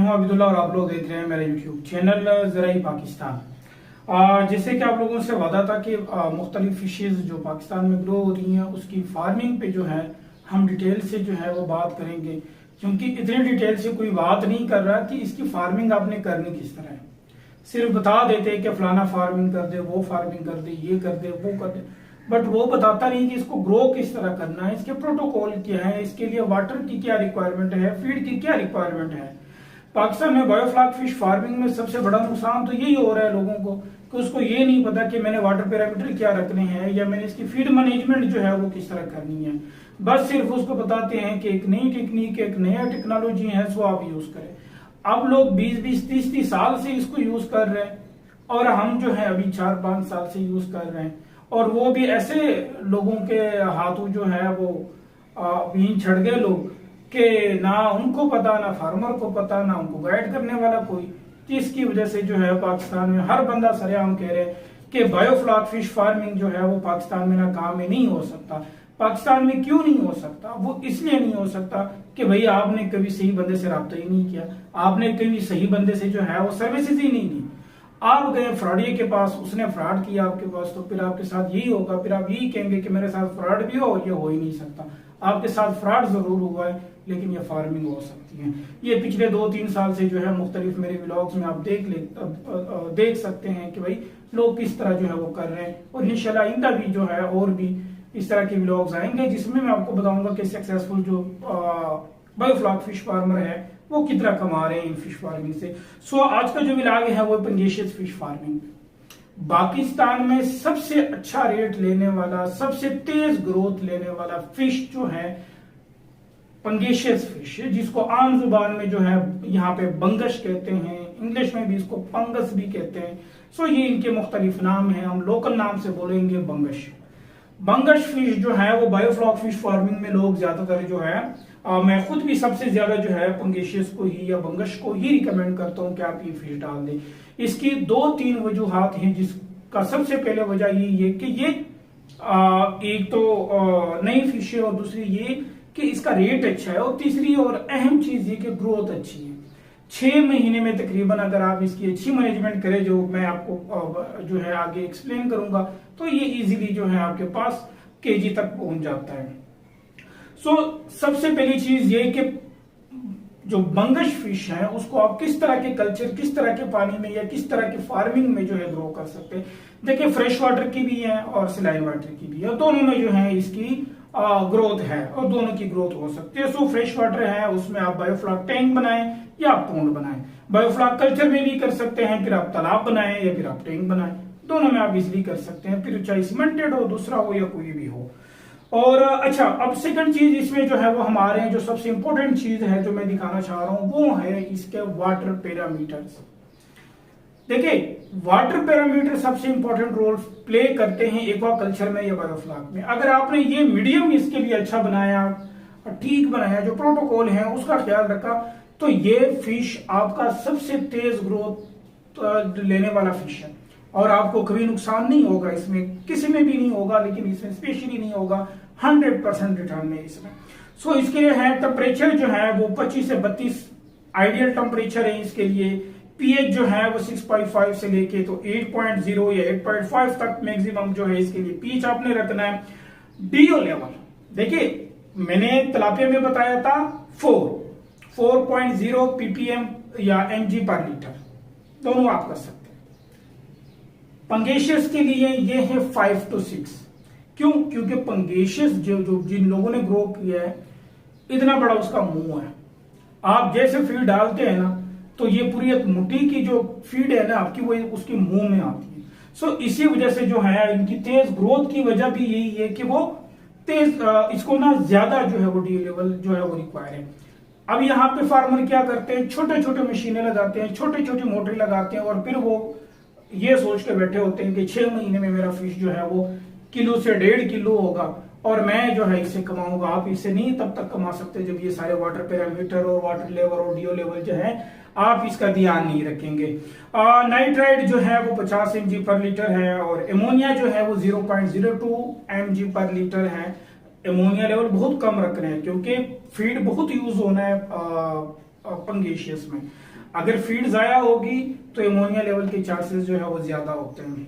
हूं अब्दुल्ला और आप लोग देख रहे हैं मेरा यूट्यूब चैनल ज़राई पाकिस्तान। जैसे कि आप लोगों से वादा था कि मुख्तलिफ फिशेज जो पाकिस्तान में ग्रो हो रही हैं उसकी फार्मिंग पे जो है हम डिटेल से जो है वो बात करेंगे, क्योंकि इतनी डिटेल से कोई बात नहीं कर रहा कि इसकी फार्मिंग आपने करनी किस तरह है। सिर्फ बता देते कि फलाना फार्मिंग कर दे, वो फार्मिंग कर दे, ये कर दे, वो कर दे, बट वो बताता नहीं कि इसको ग्रो किस तरह करना है, इसके प्रोटोकॉल क्या है, इसके लिए वाटर की क्या रिक्वायरमेंट है, फीड की क्या रिक्वायरमेंट है। पाकिस्तान में बायोफ्लॉक फिश फार्मिंग में सबसे बड़ा नुकसान तो यही हो रहा है लोगों को कि उसको ये नहीं पता कि मैंने वाटर पैरामीटर क्या रखने हैं या मैंने इसकी फीड मैनेजमेंट जो है वो किस तरह करनी है। बस सिर्फ उसको बताते हैं कि एक नई टेक्निक, एक नया टेक्नोलॉजी है, सो आप यूज करें। अब लोग 20-20, 30-30 साल से इसको यूज कर रहे हैं और हम जो है अभी 4-5 साल से यूज कर रहे हैं, और वो भी ऐसे लोगों के हाथों जो है वो बीन छड़ गए लोग कि ना उनको पता, ना फार्मर को पता, ना उनको गाइड करने वाला कोई, जिसकी वजह से जो है पाकिस्तान में हर बंदा सरेआम कह रहे हैं कि बायोफ्लॉक फिश फार्मिंग जो है वो पाकिस्तान में नाकाम में नहीं हो सकता। पाकिस्तान में क्यों नहीं हो सकता? वो इसलिए नहीं हो सकता कि भाई आपने कभी सही बंदे से रब्ता ही नहीं किया, आपने कभी सही बंदे से जो है वो सर्विसेज ही नहीं दी। आप गए फ्रॉडिये के पास, उसने फ्रॉड किया आपके पास, तो फिर आपके साथ यही होगा, फिर आप यही कहेंगे कि मेरे साथ फ्रॉड भी हो, ये हो ही नहीं सकता। आपके साथ फ्रॉड जरूर हुआ है लेकिन ये फार्मिंग हो सकती है। ये पिछले 2-3 साल से जो है मुख्तलिफ मेरे व्लॉग्स में आप देख सकते हैं कि भाई लोग किस तरह जो है वो कर रहे हैं, और इंशाल्लाह आइंदा भी जो है और भी इस तरह के व्लॉग्स आएंगे जिसमें मैं आपको बताऊंगा कि सक्सेसफुल जो बायोफ्लॉक फिश फार्मर है वो कितना कमा रहे हैं इन फिश फार्मिंग से। सो आज का जो व्लॉग है वो पंगेशियस फिश फार्मिंग। पाकिस्तान में सबसे अच्छा रेट लेने वाला, सबसे तेज ग्रोथ लेने वाला फिश जो है पंगेशियस फिश, जिसको आम जुबान में जो है यहाँ पे बंगश कहते हैं, इंग्लिश में भी इसको पंगस भी कहते हैं। सो ये इनके मुख्तलिफ नाम है, हम लोकल नाम से बोलेंगे बंगश। बंगश फिश जो है वो बायोफ्लॉक फिश फार्मिंग में लोग ज्यादातर जो है मैं खुद भी सबसे ज्यादा जो है पंगेशियस को ही या बंगश को ही रिकमेंड करता हूँ कि आप ये फिश डाल दें। इसकी 2-3 वजूहात हैं, जिसका सबसे पहले वजह यही है कि ये एक तो नई फिश है, और दूसरी ये कि इसका रेट अच्छा है, और तीसरी और अहम चीज ये कि ग्रोथ अच्छी है। 6 महीने में तकरीबन अगर आप इसकी अच्छी मैनेजमेंट करें, जो मैं आपको जो है आगे एक्सप्लेन करूंगा, तो ये इजीली जो है आपके पास केजी तक पहुंच जाता है। सो सबसे पहली चीज ये कि जो बंगश फिश है उसको आप किस तरह के कल्चर, किस तरह के पानी में या किस तरह के फार्मिंग में जो है ग्रो कर सकते हैं। देखिए फ्रेश वाटर की भी है और सलाइन वाटर की भी है, दोनों में जो है इसकी ग्रोथ है और दोनों की ग्रोथ हो सकती है। सो फ्रेश वाटर है उसमें आप बायोफ्लॉक टैंक बनाएं या आप पोंड बनाएं, बायोफ्लॉक कल्चर में भी कर सकते हैं, फिर आप तालाब बनाएं या फिर आप टैंक बनाएं, दोनों में आप इजिली कर सकते हैं, फिर चाहे सीमेंटेड हो, दूसरा हो या कोई भी हो। और अच्छा, अब सेकंड चीज इसमें जो है वो हमारे जो सबसे इंपॉर्टेंट चीज है जो मैं दिखाना चाह रहा हूं वो है इसके वाटर पैरामीटर्स। देखिए वाटर पैरामीटर सबसे इंपॉर्टेंट रोल प्ले करते हैं एक्वाकल्चर में या बायोफ्लॉक में। अगर आपने ये मीडियम इसके लिए अच्छा बनाया, ठीक बनाया, जो प्रोटोकॉल है उसका ख्याल रखा, तो ये फिश आपका सबसे तेज ग्रोथ लेने वाला फिश है, और आपको कभी नुकसान नहीं होगा, इसमें किसी में भी नहीं होगा, लेकिन इसमें स्पेशली नहीं होगा। 100% रिटर्न है इसमें। सो इसके लिए है टेम्परेचर जो है वो 25 से 32 आइडियल टेम्परेचर है इसके लिए। पीएच जो है वो 6.5 से लेके तो 8.0 या 8.5 तक मैक्सिमम जो है इसके लिए पीएच आपने रखना है। डीओ लेवल देखिए मैंने तलापिया में बताया था 4.0 पीपीएम या एमजी पर लीटर, दोनों आप कर सकते हैं। पंगेशियस के लिए ये है 5 to 6। क्यों? क्योंकि पंगेशियस जो जिन लोगों ने ग्रो किया है, इतना बड़ा उसका मुंह है, आप जैसे फीड डालते हैं ना तो ये पूरी एक मुट्ठी की जो फीड है ना आपकी, वो उसके मुंह में आती है। सो इसी वजह से जो है इनकी तेज ग्रोथ की वजह भी यही है कि वो तेज इसको ना ज्यादा जो है वो डी लेवल जो है वो रिक्वायर है। अब यहाँ पे फार्मर क्या करते हैं, छोटे छोटे मशीनें लगाते हैं, छोटे छोटे मोटर लगाते हैं, और फिर वो ये सोच के बैठे होते हैं कि 6 महीने में मेरा फिश जो है वो किलो से 1.5 किलो होगा और मैं जो है इससे कमाऊंगा। आप इससे नहीं तब तक कमा सकते जब ये सारे वाटर पैरामीटर और वाटर लेवल और डीओ लेवल जो है आप इसका ध्यान नहीं रखेंगे। नाइट्राइट जो है वो 50 mg पर लीटर है, और एमोनिया जो है वो 0.02 mg पर लीटर है। एमोनिया लेवल बहुत कम रख रहे हैं क्योंकि फीड बहुत यूज होना है पंगेशियस में। अगर फीड जाया होगी तो एमोनिया लेवल के चांसेस जो है वो ज्यादा होते हैं।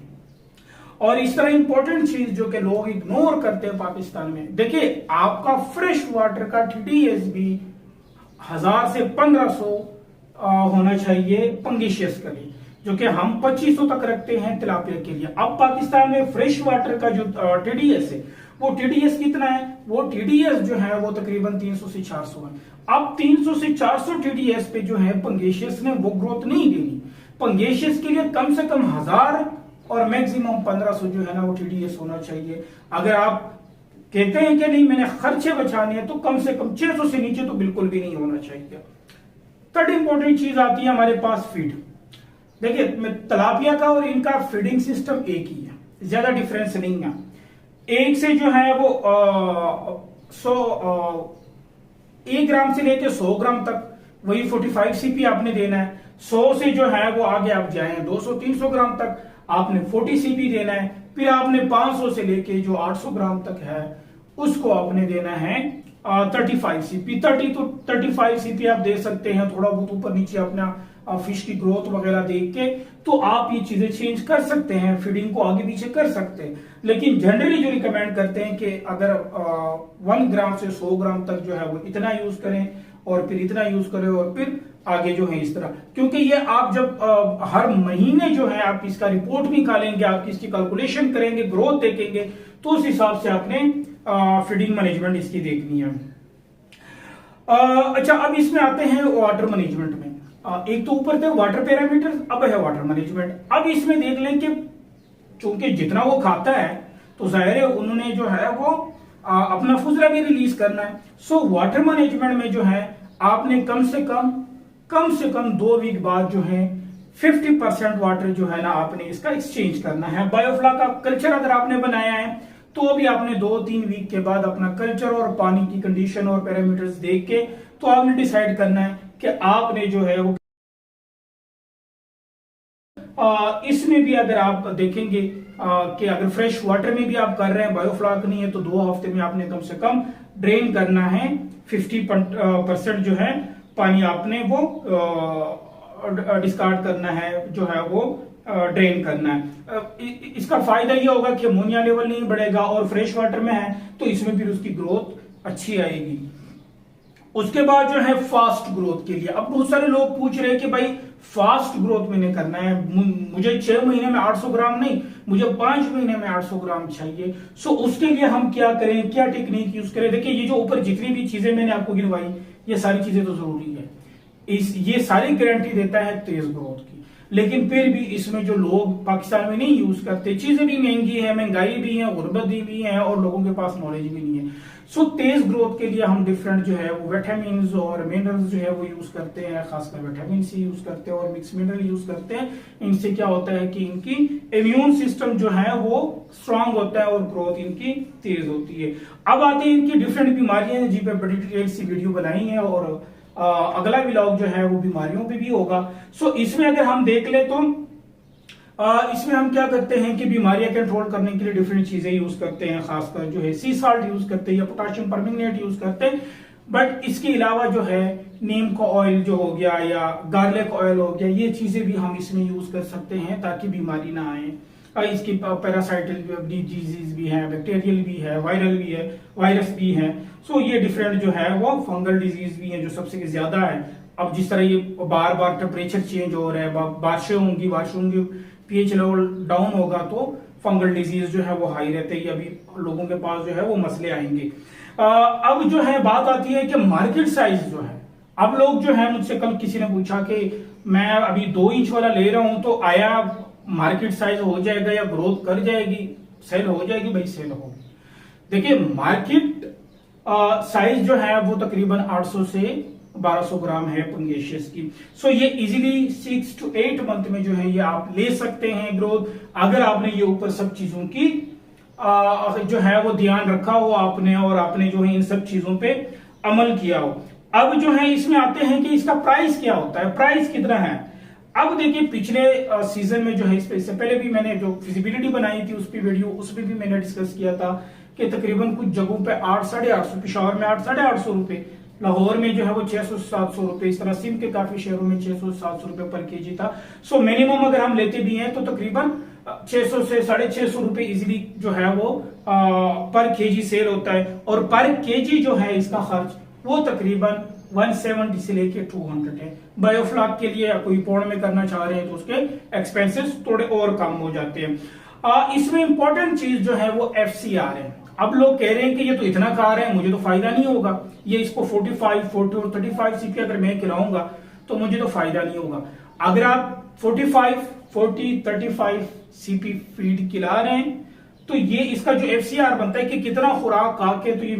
और इस तरह इंपॉर्टेंट चीज जो कि लोग इग्नोर करते हैं पाकिस्तान में, देखिए आपका फ्रेश वाटर का TDS भी 1000 से 1500 होना चाहिए पंगेशियस के लिए, जो कि हम 2500 तक रखते हैं तिलापिया के लिए। अब पाकिस्तान में फ्रेश वाटर का जो TDS है वो TDS कितना है, वो TDS जो है वो तकरीबन 300 से 400 है। अब 300 से 400 TDS पे जो है पंगेशियस ने वो ग्रोथ नहीं देनी। पंगेशियस के लिए कम से कम 1000 और मैक्सिमम 1500 जो है ना वो TDS होना चाहिए। अगर आप कहते हैं कि नहीं मैंने खर्चे बचाने हैं तो कम से कम 600 से नीचे तो बिल्कुल भी नहीं होना चाहिए। थर्ड इंपॉर्टेंट चीज आती है हमारे पास फीड। देखिए तिलापिया का और इनका फीडिंग सिस्टम एक ही है, ज्यादा डिफरेंस नहीं है। एक से जो है वो 1 ग्राम से लेके 100 ग्राम तक वही 45 CP आपने देना है। 100 से जो है वो आगे आप जाए 200-300 ग्राम तक आपने 40 CP देना है। फिर आपने 500 से लेके जो 800 ग्राम तक है उसको आपने देना है 35 CP। 30 तो 35 CP आप दे सकते हैं, थोड़ा बहुत ऊपर नीचे अपना फिश की ग्रोथ वगैरह देख के तो आप ये चीजें चेंज कर सकते हैं, फीडिंग को आगे पीछे कर सकते हैं। लेकिन जनरली जो रिकमेंड करते हैं कि अगर 1 ग्राम से 100 ग्राम तक जो है वो इतना यूज करें और फिर इतना यूज करें और फिर आगे जो है इस तरह, क्योंकि ये आप जब हर महीने जो है आप इसका रिपोर्ट निकालेंगे, आप इसकी कैलकुलेशन करेंगे, ग्रोथ देखेंगे, तो उस हिसाब से आपने फीडिंग मैनेजमेंट इसकी देखनी है। अच्छा, अब इसमें आते हैं वाटर मैनेजमेंट में। एक तो ऊपर थे वाटर पैरामीटर, अब है वाटर मैनेजमेंट। अब इसमें देख लें कि चूंकि जितना वो खाता है तो जाहिर है उन्होंने जो है वो अपना फुजरा भी रिलीज करना है। सो वाटर मैनेजमेंट में जो है आपने कम से कम 2 वीक बाद जो है 50% वाटर जो है ना आपने इसका एक्सचेंज करना है। बायोफ्ला का कल्चर अगर आपने बनाया है तो अभी आपने 2-3 वीक के बाद अपना कल्चर और पानी की कंडीशन और पैरामीटर्स देख के तो आपने डिसाइड करना है कि आपने जो है वो इसमें भी अगर आप देखेंगे कि अगर फ्रेश वाटर में भी आप कर रहे हैं, बायोफ्लाक नहीं है, तो 2 हफ्ते में आपने कम से कम ड्रेन करना है 50% जो है पानी आपने वो डिस्कार्ड करना है, जो है वो ड्रेन करना है। इसका फायदा ये होगा कि अमोनिया लेवल नहीं बढ़ेगा और फ्रेश वाटर में है तो इसमें फिर उसकी ग्रोथ अच्छी आएगी। उसके बाद जो है फास्ट ग्रोथ के लिए, अब बहुत सारे लोग पूछ रहे हैं कि भाई फास्ट ग्रोथ मैंने करना है, मुझे 6 महीने में 800 ग्राम नहीं, मुझे 5 महीने में 800 ग्राम चाहिए। सो उसके लिए हम क्या करें, क्या टेक्निक यूज करें? देखिए ये जो ऊपर जितनी भी चीजें मैंने आपको गिनवाई ये सारी चीजें तो जरूरी है, ये सारी गारंटी देता है तेज ग्रोथ की, लेकिन फिर भी इसमें जो लोग पाकिस्तान में नहीं यूज करते, चीजें भी महंगी है, महंगाई भी है, गुर्बत भी है और लोगों के पास नॉलेज भी नहीं है। सो तेज ग्रोथ के लिए हम डिफरेंट जो है वो विटामिन और मिनरल्स जो है वो यूज करते हैं, खासकर विटामिन C यूज करते हैं और मिक्स मिनरल यूज करते हैं। इनसे क्या होता है कि इनकी इम्यून सिस्टम जो है वो स्ट्रांग होता है और ग्रोथ इनकी तेज होती है। अब आते हैं इनकी डिफरेंट बीमारियां जिन पे बड़ी डिटेल सी वीडियो बनाई है और अगला व्लॉग जो है वो बीमारियों पे भी होगा। सो इसमें अगर हम देख ले तो इसमें हम क्या करते हैं कि बीमारियां कंट्रोल करने के लिए डिफरेंट चीजें यूज करते हैं, खासकर जो है सी साल्ट यूज करते हैं या पोटाशियम परमैंगनेट यूज करते हैं। बट इसके अलावा जो है नीम का ऑयल जो हो गया या गार्लिक ऑयल हो गया, ये चीजें भी हम इसमें यूज कर सकते हैं ताकि बीमारी ना आए। इसकी पैरासाइटल डिजीज भी है, बैक्टीरियल भी है, वायरल भी है, वायरस भी है। सो ये डिफरेंट जो है वो फंगल डिजीज भी है जो सबसे ज्यादा है। अब जिस तरह ये बार बार टेम्परेचर चेंज हो रहा है, बारिशें होंगी, पीएच लेवल डाउन होगा तो फंगल डिजीज जो है वो हाई रहते हैं, अभी लोगों के पास जो है वो मसले आएंगे। अब जो है बात आती है कि मार्केट साइज जो है, अब लोग जो है मुझसे कल किसी ने पूछा कि मैं अभी 2 इंच वाला ले रहा हूं तो आया मार्केट साइज हो जाएगा या ग्रोथ कर जाएगी, सेल हो जाएगी? भाई सेल होगी। देखिए मार्केट साइज जो है वो तकरीबन 800 से 1200 ग्राम है पंगेशियस की। सो ये इजीली 6 to 8 मंथ में जो है ये आप ले सकते हैं ग्रोथ, अगर आपने ये ऊपर सब चीजों की जो है वो ध्यान रखा हो आपने और आपने जो है इन सब चीजों पे अमल किया हो। अब जो है इसमें आते हैं कि इसका प्राइस क्या होता है, प्राइस कितना है। अब देखिए पिछले सीजन में जो है इससे पहले भी मैंने जो फिजिबिलिटी बनाई थी उस पर वीडियो, उसमें भी मैंने डिस्कस किया था कि तकरीबन कुछ जगहों पे 800-850, पेशावर में 800-850 रुपए लाहौर में जो है वो 600-700 रुपए, इस तरह सिंध के काफी शहरों में 600-700 रुपए पर केजी था। सो मिनिमम अगर हम लेते भी हैं तो तकरीबन 600 से 650 रुपए इजिली जो है वो पर केजी सेल होता है, और पर केजी जो है इसका खर्च वो तकरीबन 170 से लेके 200 है। बायोफ्लॉक के लिए कोई पौड़ में करना चाह रहे हैं तो उसके एक्सपेंसेस थोड़े और कम हो जाते हैं। इसमें इंपॉर्टेंट चीज जो है वो FCR है। अब लोग कह रहे हैं कि ये तो इतना खा रहे हैं, मुझे तो फायदा नहीं होगा, ये इसको 45, 40 और 35 CP अगर मैं खिलाऊंगा तो मुझे तो फायदा नहीं होगा। अगर आप 45, 40, 35 CP फीड खिला रहे हैं तो ये इसका जो FCR बनता है कि कितना खुराक खा के तो ये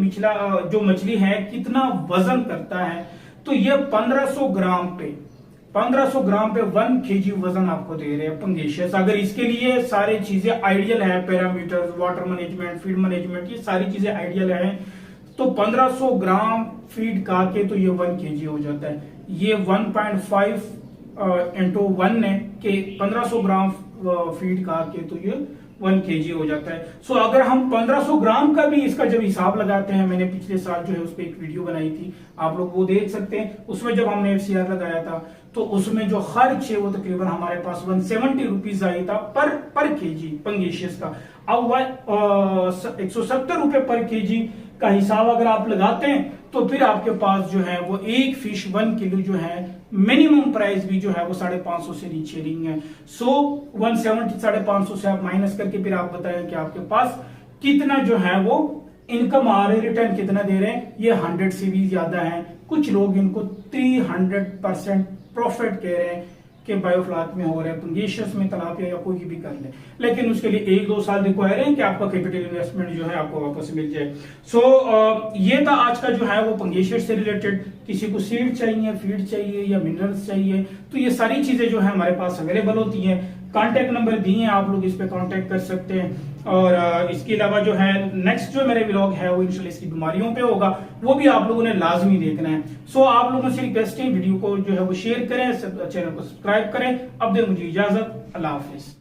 जो मछली है कितना वजन करता है, तो ये 1500 ग्राम पे 1 kg वजन आपको दे रहे हैं पंगेशियस। अगर इसके लिए सारी चीजें आइडियल है, parameters, water management, feed management, ये सारी चीजें आइडियल है, तो 1500 ग्राम फीड खा के तो ये 1 kg हो जाता है। ये 1.5 into 1 है कि 1500 ग्राम फीड खा के तो ये 1 kg हो जाता है। सो अगर हम 1500 ग्राम का भी इसका जब हिसाब लगाते हैं, मैंने पिछले साल जो है उस पर एक वीडियो बनाई थी, आप लोग वो देख सकते हैं। उसमें जब हमने FCR लगाया था तो उसमें जो खर्च है वो तकरीबन हमारे पास 170 रुपीज आई था पर केजी पंगेशियस का। अब 170 रुपए पर केजी का हिसाब अगर आप लगाते हैं तो फिर आपके पास जो है वो एक फिश 1 किलो जो है मिनिमम प्राइस भी जो है वो 550 से नीचे नहीं है। सो 170 550 से आप माइनस करके फिर आप बताएं कि आपके पास कितना जो है वो इनकम आ रही है, रिटर्न कितना दे रहे हैं। ये 100 से भी ज्यादा है, कुछ लोग इनको 300% प्रॉफिट कह रहे हैं कि बायोफ्लॉक में हो रहा है, पंगेशियस में, तलापिया या कोई भी कर ले, लेकिन उसके लिए 1-2 साल रिक्वायर है कि आपका कैपिटल इन्वेस्टमेंट जो है आपको वापस मिल जाए। सो ये था आज का जो है वो पंगेशियस से रिलेटेड। किसी को सीड चाहिए, फीड चाहिए या मिनरल्स चाहिए तो ये सारी चीजें जो है हमारे पास अवेलेबल होती हैं। कांटेक्ट नंबर दिए हैं, आप लोग इस पे कांटेक्ट कर सकते हैं। और इसके अलावा जो है नेक्स्ट जो मेरे व्लॉग है वो इंशाल्लाह इसकी बीमारियों पे होगा, वो भी आप लोगों ने लाजमी देखना है। सो आप लोगों से रिक्वेस्ट है वीडियो को जो है वो शेयर करें, चैनल को सब्सक्राइब करें। अब दे मुझे इजाजत, अल्लाह हाफिज।